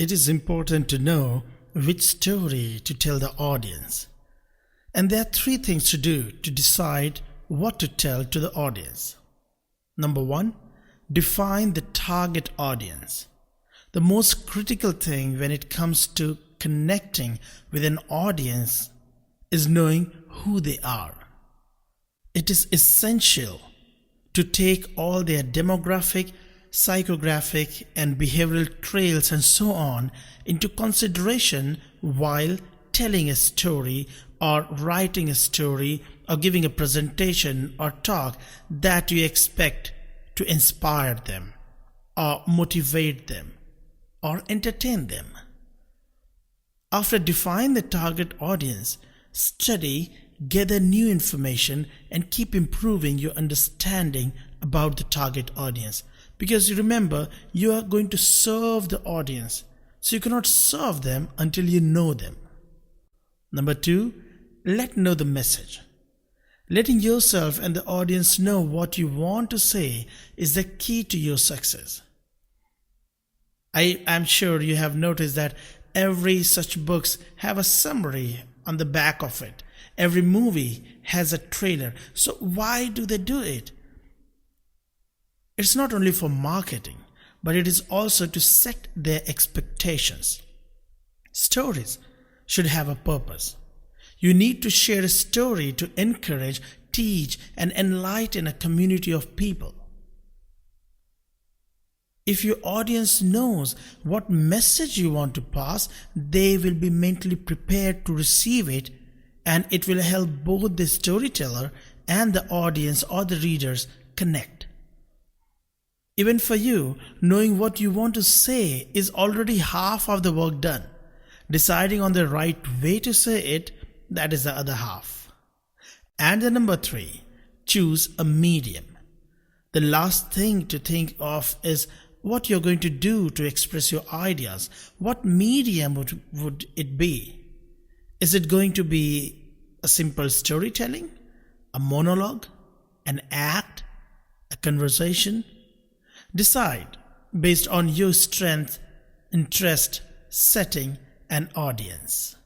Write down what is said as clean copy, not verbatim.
it is important to know which story to tell the audience. And there are three things to do to decide what to tell to the audience. Number one, define the target audience. The most critical thing when it comes to connecting with an audience is knowing who they are. It is essential to take all their demographic, psychographic, and behavioral traits and so on into consideration while telling a story or writing a story or giving a presentation or talk that you expect to inspire them or motivate them or entertain them. After defining the target audience, study, gather new information, and keep improving your understanding about the target audience. Because you remember, you are going to serve the audience, so you cannot serve them until you know them. Number two, know the message. Letting yourself and the audience know what you want to say is the key to your success. I am sure you have noticed that every such books have a summary on the back of it. Every movie has a trailer. So why do they do it? It's not only for marketing, but it is also to set their expectations. Stories should have a purpose. You need to share a story to encourage, teach, and enlighten a community of people. If your audience knows what message you want to pass, they will be mentally prepared to receive it, and it will help both the storyteller and the audience or the readers connect. Even for you, knowing what you want to say is already half of the work done. Deciding on the right way to say it, that is the other half. And the number three, choose a medium. The last thing to think of is what you're going to do to express your ideas. What medium would it be? Is it going to be a simple storytelling, a monologue, an act, a conversation? Decide based on your strength, interest, setting, and audience.